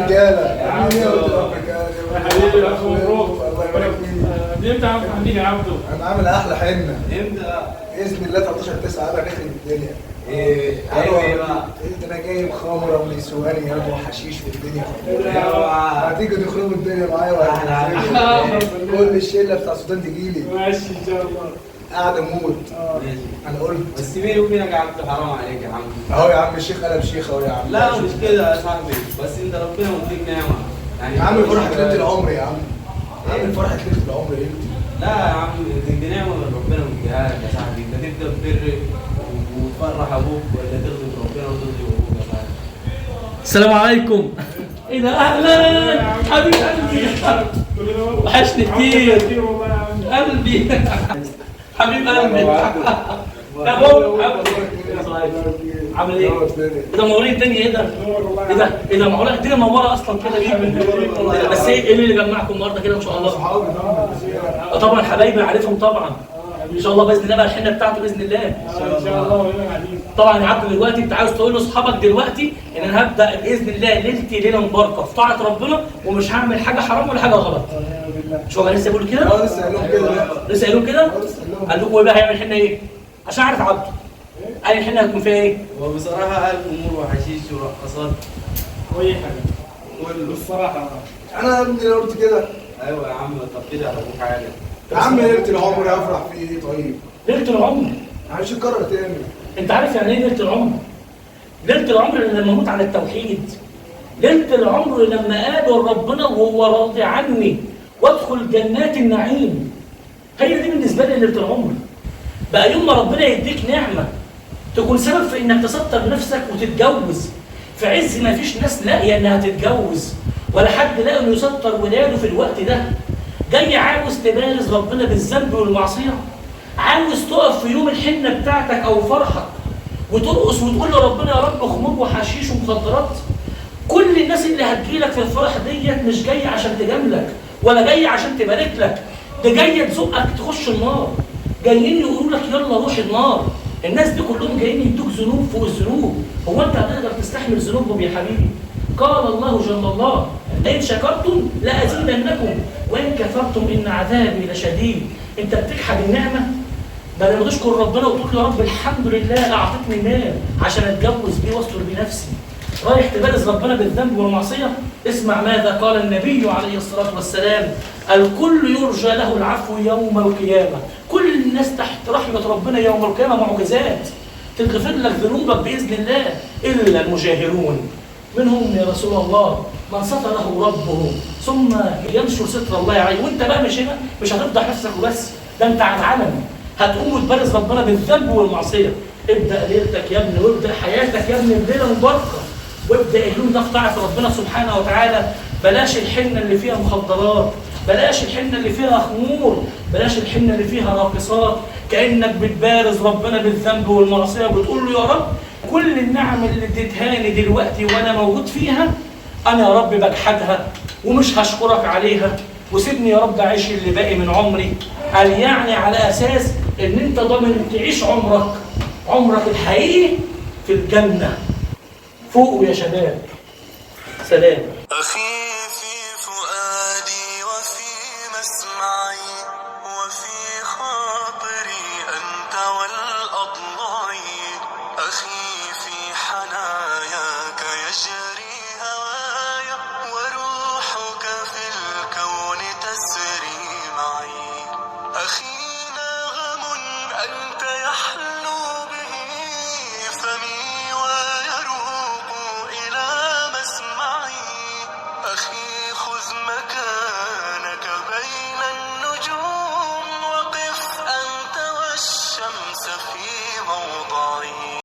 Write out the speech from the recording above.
رجاله يا حبيبي الف مبروك. امتى يا عم حبيبي يا عبده؟ انا عامل احلى حنه امتى؟ باذن الله 13/9 انا داخل الدنيا. ايه ايه بقى؟ ده انا جايب خمره ونسواني ياخدوا حشيش في الدنيا. اوعى. هتيجي تخربوا الدنيا معايا ولا كل الشله بتاع السودان تجيلي. ماشي ان شاء الله. قاعد اموت. ماشي. انا قلت بس بيني وبينك يا عبد حرام عليك يا عم. اهو يا عم الشيخ قلب شيخ اهو يا عم. لا مش كده يا صاحبي، بس انت ربنا مديك نعمه يعني. يا عم فرحه ليله العمر يا عم. عامل فرحه ليله العمر ايه؟ لا يا عم دي نعمه من ربنا مديها لك يا صاحبي. انت تبدا تبر وتفرح ابوك ولا تغضب ربنا وتغضب ابوك يا صاحبي. السلام عليكم. ايه ده؟ اهلا حبيب قلبي، وحشني كتير والله يا عم. قلبي حبيب قلبي. يا بابا عامل ايه؟ ده منورين الدنيا. ايه ده؟ ايه ده معقوله الدنيا منوره اصلا كده ليه؟ بس ايه اللي جمعكم النهارده كده ان شاء الله؟ صحابي طبعا حبايبي عارفهم طبعا ان شاء الله باذن الله بقى الحنه بتاعته باذن الله ان شاء الله وهنا قاعدين. طبعا يا عبد دلوقتي انت عاوز تقول لاصحابك دلوقتي ان انا هبدا باذن الله ليلتي ليله مباركه في طاعه ربنا ومش هعمل حاجه حرام ولا حاجه غلط. مش هو لسه بيقولوا كده؟ لسه قايلهم كده. لسه قايلهم كده؟ قال لكم ايه بقى هيعمل حنه ايه؟ عشان اعرف عبده. اي الحنه هتكون فيها ايه؟ وبصراحه الف امور وحشيش ورقصات. وايه حاجه؟ بالصراحه انا يا ابني لو قلت كده. ايوه يا عم طب كده على ابوك حاجه. يا عم ليله العمر افرح في ايه طيب؟ ليله العمر. معلش اتكرر تاني. انت عارف يعني ايه ليله العمر؟ ليله العمر لما اموت على التوحيد. ليله العمر لما اقابل ربنا وهو راضي عني وادخل جنات النعيم. هي دي بالنسبه لي ليله العمر. بقى يوم ما ربنا يديك نعمه تكون سبب في انك تستر نفسك وتتجوز في عز ما فيش ناس لاقيه انها تتجوز ولا حد لاقي انه يستر ولاده في الوقت ده. جاي عاوز تبارز ربنا بالذنب والمعصيه، عاوز تقف في يوم الحنه بتاعتك او فرحك وترقص وتقول لربنا يا رب خمور وحشيش ومخدرات. كل الناس اللي هتجيلك في الفرح ديت مش جايه عشان تجاملك ولا جايه عشان تبارك لك، ده جايه تزقك تخش النار. جايين يقولوا لك يلا روح النار. الناس دي كلهم جايين يدوك ذنوب فوق الذنوب. هو انت هتقدر تستحمل ذنوبهم يا حبيبي؟ قال الله جل الله لئن شكرتم لازيدنكم وان كفرتم ان عذابي لشديد. انت بتجحد النعمه بدل ما تشكر ربنا وتقول يا رب الحمد لله اعطتني مال عشان اتجوز بيه واستر بنفسي. رايح تبارز ربنا بالذنب والمعصيه. اسمع ماذا قال النبي عليه الصلاه والسلام: الكل يرجى له العفو يوم القيامه. كل الناس تحت رحمه ربنا يوم القيامه معجزات تغفر لك ذنوبك باذن الله الا المجاهرون. منهم يا رسول الله من ستره ربه ثم ينشر ستر الله عليه. وانت بقى مش هنا مش هتفضح نفسك وبس، ده انت على العلن هتقوم وتبارز ربنا بالذنب والمعصيه. ابدا ليلتك يا ابني وابدا حياتك يا ابني بليله مباركه وابدا اليوم ده في طاعه ربنا سبحانه وتعالى. بلاش الحنه اللي فيها مخدرات، بلاش الحنه اللي فيها خمور، بلاش الحنه اللي فيها راقصات. كانك بتبارز ربنا بالذنب والمعصيه وبتقول له يا رب كل النعم اللي اديتهاني دلوقتي وانا موجود فيها انا يا رب بجحدها ومش هشكرك عليها، وسيبني يا رب اعيش اللي باقي من عمري. قال يعني على اساس ان انت ضامن تعيش عمرك الحقيقي في الجنه. فوقوا يا شباب. سلام.